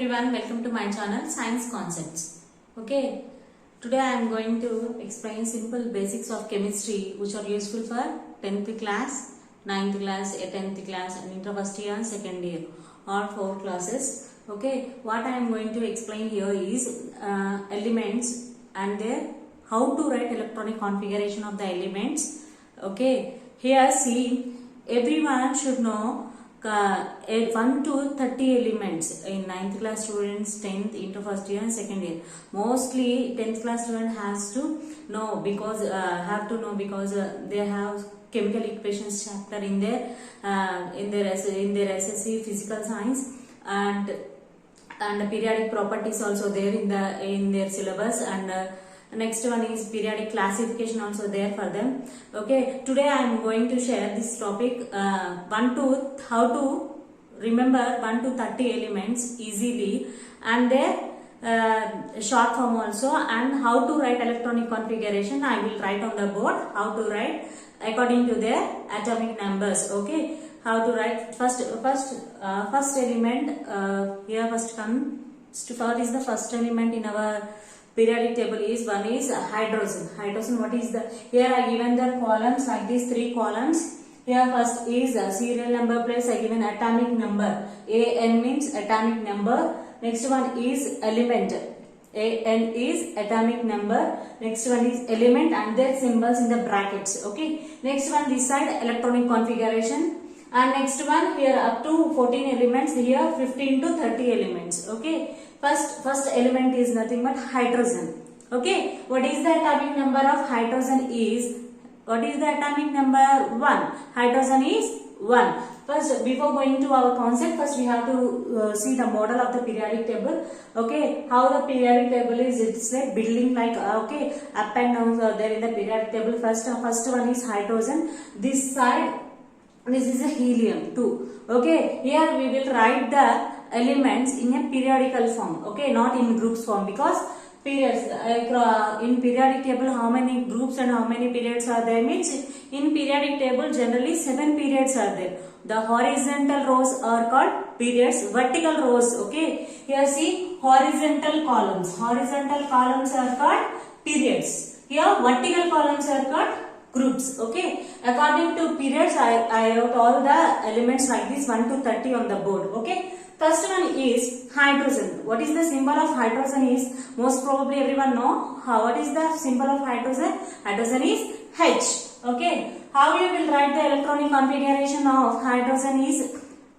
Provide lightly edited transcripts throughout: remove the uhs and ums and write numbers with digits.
everyone, welcome to my channel Science Concepts. Okay, today I am going to explain simple basics of chemistry which are useful for 10th class, 9th class, 10th class and inter first year and second year, all 4 classes. Okay, what I am going to explain here is elements and their how to write electronic configuration of the elements. Okay, here see, everyone should know 1 to 30 elements in 9th class students, 10th into first year and second year. Mostly 10th class student has to know because they have chemical equations chapter in their SSC physical science and periodic properties also there in their syllabus, and next one is periodic classification also there for them. Okay, today I am going to share this topic how to remember 1 to 30 elements easily and their short form also, and how to write electronic configuration. I will write on the board how to write according to their atomic numbers. Okay, how to write first element here first comes to what is the first element in our periodic table is one is hydrogen. Hydrogen, what is the, here I given the columns like these 3 columns. Here first is serial number plus I given atomic number. AN means atomic number. Next one is element. AN is atomic number. Next one is element and their symbols in the brackets. Okay. Next one this side electronic configuration. And next one here up to 14 elements, here 15 to 30 elements. Okay. First element is nothing but hydrogen. Okay. What is the atomic number of hydrogen is? What is the atomic number? 1. Hydrogen is 1. First, before going to our concept, first we have to see the model of the periodic table. Okay. How the periodic table is? It's like building like okay, up and down are there in the periodic table. First one is hydrogen. This side, this is a helium 2. Okay. Here we will write the elements in a periodical form. Okay, not in groups form, because periods in periodic table how many groups and how many periods are there means in periodic table generally 7 periods are there. The horizontal rows are called periods, vertical rows. Okay, here see horizontal columns. Horizontal columns are called periods. Here vertical columns are called groups. Okay, according to periods I wrote all the elements like this 1 to 30 on the board. Okay, first one is hydrogen. What is the symbol of hydrogen is? Most probably everyone know. What is the symbol of hydrogen? Hydrogen is H. Okay, how you will write the electronic configuration of hydrogen is,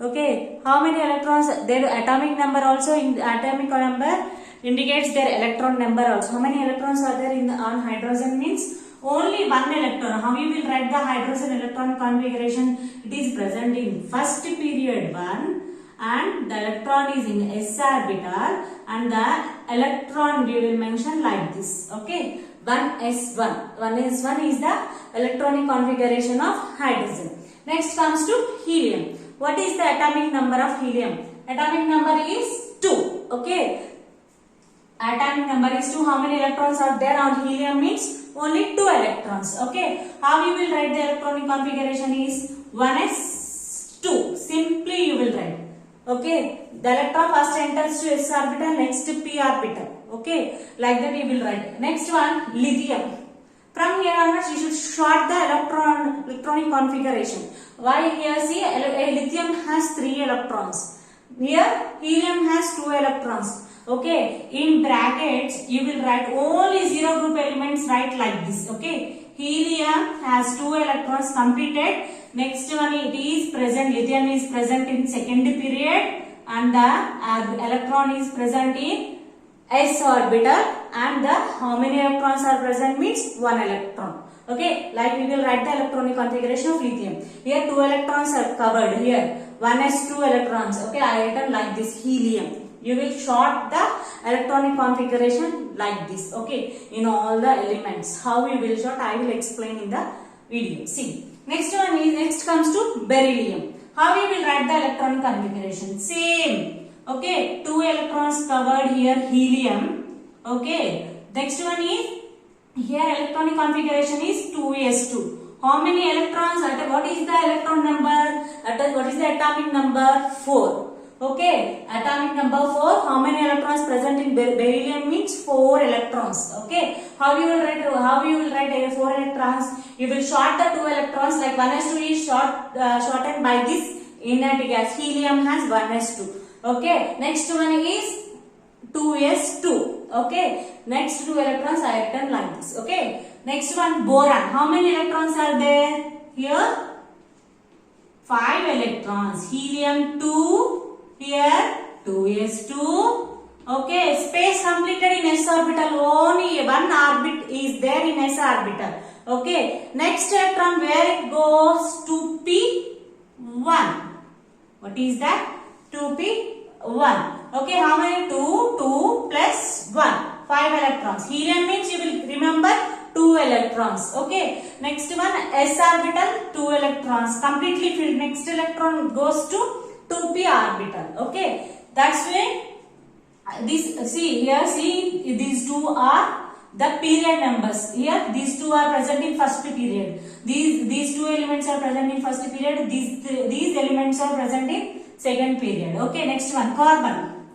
okay, how many electrons, their atomic number also, in atomic number indicates their electron number also. How many electrons are there on hydrogen means only 1 electron. How you will write the hydrogen electron configuration? It is present in first period 1 and the electron is in s orbital and the electron we will mention like this. Okay, 1s1. 1s1 is the electronic configuration of hydrogen. Next comes to helium. What is the atomic number of helium? Atomic number is 2. Okay, atomic number is 2. How many electrons are there on helium means only 2 electrons. Okay, how you will write the electronic configuration is 1s2. Simply you will write. Okay, the electron first enters to s orbital, next to p orbital. Okay, like that you will write. Next one, lithium. From here onwards you should short the electronic configuration. Why? Here see, lithium has 3 electrons. Here helium has 2 electrons. Okay, in brackets you will write only 0 group elements, write like this. Okay, helium has 2 electrons, completed. Next one, it is present, lithium is present in second period and the electron is present in s orbital, and the how many electrons are present means 1 electron. Okay, like we will write the electronic configuration of lithium. Here 2 electrons are covered, here 1s2 electrons. Okay, I written like this helium. You will short the electronic configuration like this. Okay, in all the elements. How you will short I will explain in the video. See, next comes to beryllium. How you will write the electronic configuration? Same. Okay, 2 electrons covered here helium. Okay, next one is here electronic configuration is 2s2. How many electrons? What is the electron number? What is the atomic number? 4. Okay, atomic number 4. How many electrons present in beryllium means 4 electrons. Okay, how you will write? How you will write 4 electrons? You will short the 2 electrons, like 1s2 is shortened by this inert gas. Helium has 1s2. Okay, next one is 2s2. Okay, next 2 electrons I have written like this. Okay, next one boron. How many electrons are there here? 5 electrons. Helium 2. Here 2s2. Okay, space completed in s orbital. Only one orbit is there in s orbital. Okay, next electron where it goes? 2p1. What is that? 2p1. Okay, how many? 2 plus 1. 5 electrons. Helium means you will remember 2 electrons. Okay, next one s orbital, 2 electrons. Completely filled. Next electron goes to 2p orbital. Okay, that's why this, see these two are the period numbers. Here these two are present in first period. These two elements are present in first period. These elements are present in second period. Okay, next one carbon.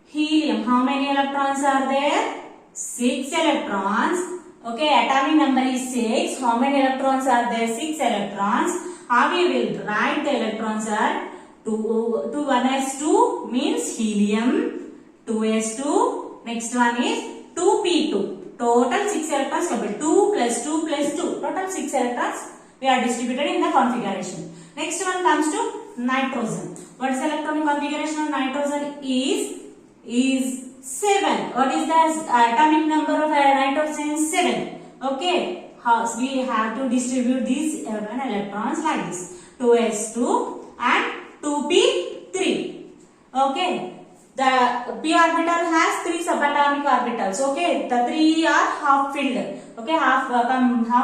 Helium, how many electrons are there? 6 electrons. Okay, atomic number is 6. How many electrons are there? 6 electrons. How we will write the electrons are 1s2 means helium, 2s2. Next one is 2p2. Total 6 electrons. 2 plus 2 plus 2. Total 6 electrons we are distributed in the configuration. Next one comes to nitrogen. What is the electronic configuration of nitrogen? Is 7. What is the atomic number of nitrogen? 7. Okay. We have to distribute these 11 electrons like this. 2s2 and 2p3. Okay. The p orbital has 3 subatomic orbitals. Okay. The 3 are half filled. Okay. Half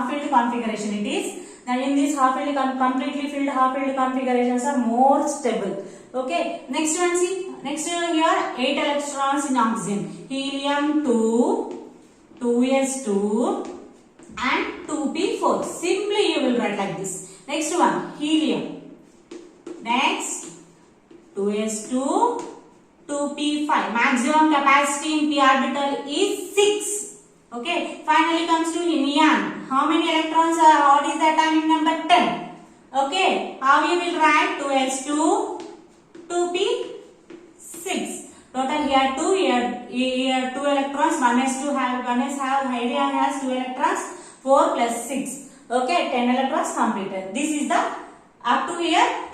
filled configuration it is. Then in this half filled, completely filled half filled configurations are more stable. Okay. Next one, see. Next here 8 electrons in oxygen. Helium 2, 2s2 and 2p4. Simply you will write like this. Next one helium. Next 2s2, 2p5. Maximum capacity in p orbital is 6. Okay. Finally comes to neon. How many electrons are? What is the atomic number? 10. Okay. How you will write? 2s2, 2p6. Total here 2, here 2 electrons. 1s2 has 2 electrons. 4 plus 6. Okay, 10 electrons completed. This is the up to here.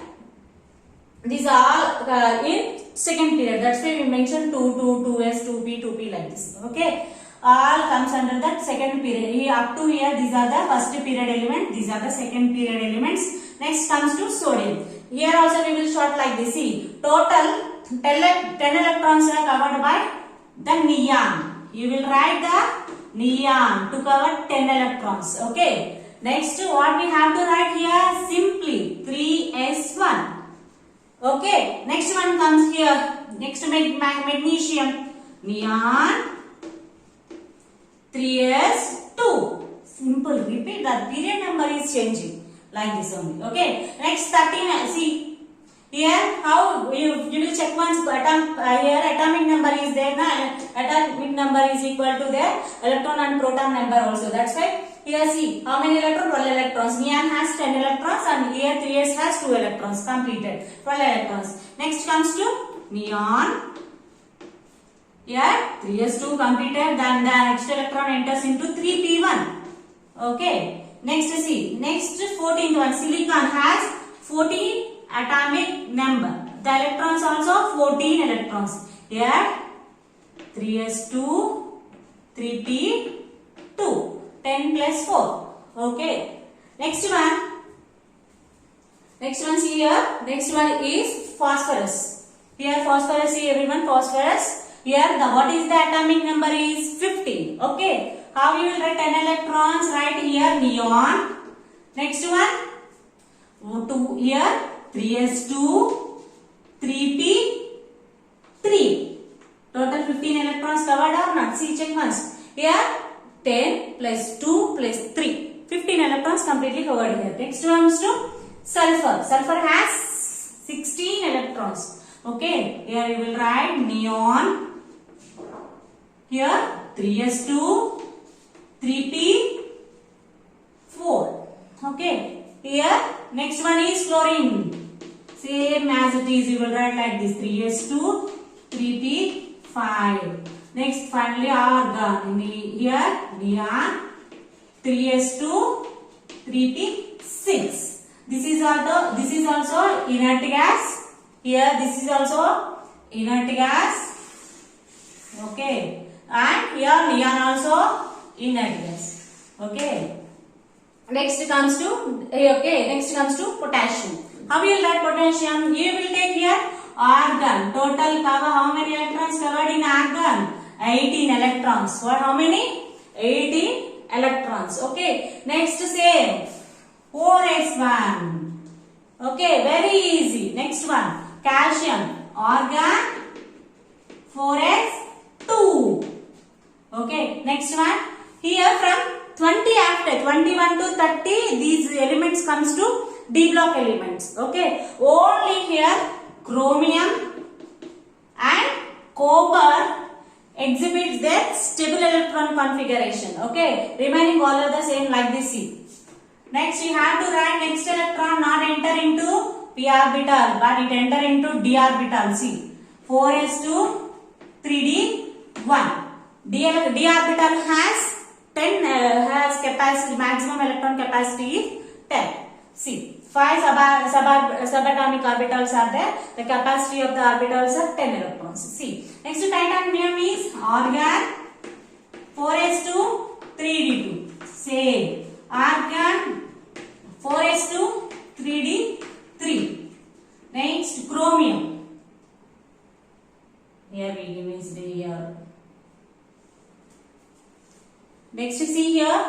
These are all in second period. That's why we mentioned 2, 2s, 2p, 2p like this. Okay, all comes under that second period. Here up to here, these are the first period elements. These are the second period elements. Next comes to sodium. Here also we will short like this. See, total 10 electrons are covered by the neon. You will write the neon to cover 10 electrons. Okay. Next, what we have to write here? Simply 3s1. Okay. Next one comes here. Next magnesium. Neon 3s2. Simple. Repeat that. Period number is changing. Like this only. Okay. Next 13. See. Here, how you will check once here atomic number is there, na? Atomic number is equal to their electron and proton number also. That's why here see how many electrons? 12 electrons. Neon has 10 electrons and here 3s has 2 electrons. Completed. 12 electrons. Next comes to neon. Here 3s2 completed. Then the next electron enters into 3p1. Okay. Next see. Next 14th one. Silicon has 14 atomic number. The electrons also 14 electrons. Here 3s2, 3p2. 10 plus 4. Okay. Next one see here. Next one is phosphorus. Here phosphorus, see everyone, phosphorus. Here what is the atomic number is 15. Okay. How you will write 10 electrons? Write here neon. Next one 2 here 3s2, 3p3. Total 15 electrons covered or not? See, check once. Here 10 plus 2 plus 3. 15 electrons completely covered here. Next comes to sulfur. Sulfur has 16 electrons. Okay, here you will write neon. Here 3s2, 3p4. Okay, here next one is chlorine. Same as it is, you will write like this: 3s2, 3p5. Next, finally argon. Here neon, 3s2, 3p6. This is also inert gas. Here this is also inert gas. Okay, and here neon also inert gas. Okay. Next comes to potassium. How will write potassium? You will take here argon. Total cover how many electrons covered in argon? 18 electrons. What? How many? 18 electrons. Okay. Next same 4s1. Okay, very easy. Next one calcium. Argon 4s2. Okay. Next one here from 20 after 21 to 30 these elements comes to D block elements. Okay, only here chromium and copper exhibits their stable electron configuration. Okay, remaining all are the same like this. See. Next you have to write next electron not enter into p orbital but it enter into d orbital. See, 4s2 3d1. D orbital has 10 has capacity, maximum electron capacity is 10. See, 5 subatomic orbitals are there. The capacity of the orbitals are 10 electrons. See, next titanium is argon 4s2 3d2. Same. Argon 4s2 3d3. Next chromium. Here we give is here. Next see here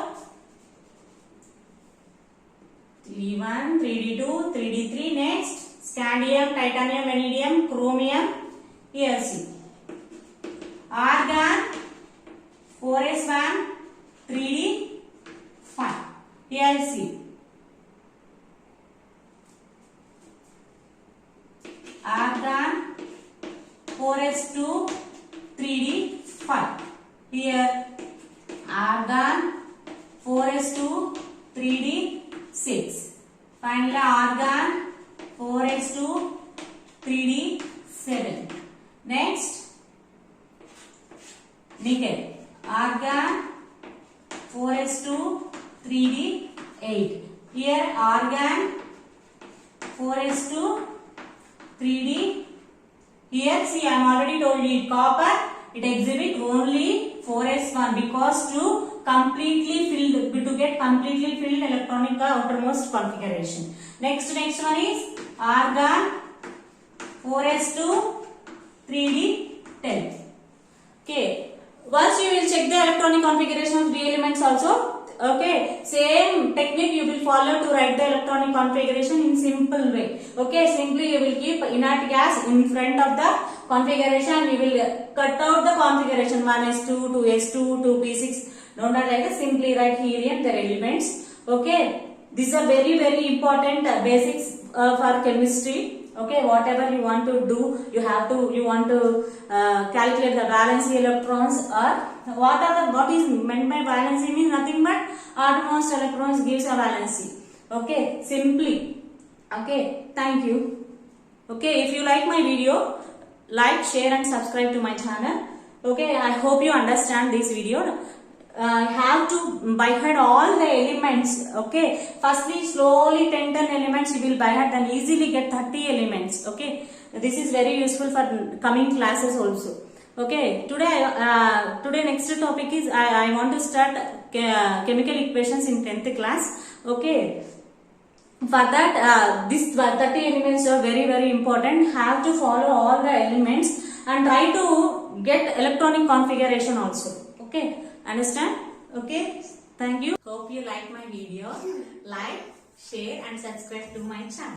3d1, 3d2, 3d3. Next scandium, titanium, vanadium, chromium. Here see argon 4s1 3d5. Here see argon 4s2 3d5. Here argon 4s2 3d6. Finally argon 4s2 3d7. Next nickel. Argon 4s2 3d8. Here argon 4s2 3d. Here see I am already told you copper it exhibit only 4s1 because to get completely filled electronic outermost configuration. Next one is argon 4s2 3d10. Okay, once you will check the electronic configuration of d elements also. Okay, same technique you will follow to write the electronic configuration in simple way. Okay, simply you will keep inert gas in front of the configuration. You will cut out the configuration 1s2, 2s2, 2p6. Don't write like that. Simply write helium, their elements. Okay, these are very important basics for chemistry. Okay, whatever you want to do, you want to calculate the valency electrons or what is meant by valency means nothing but outermost electrons gives a valency. Okay, simply. Okay, thank you. Okay, if you like my video, like, share and subscribe to my channel. Okay, I hope you understand this video. I have to by heart all the elements. Okay, firstly slowly 10 elements you will by heart, then easily get 30 elements. Okay, this is very useful for coming classes also. Okay, today next topic is I want to start chemical equations in 10th class. Okay, for that these 30 elements are very important. Have to follow all the elements and try to get electronic configuration also. Okay, understand? Okay, thank you. Hope you like my video. Like, share and subscribe to my channel.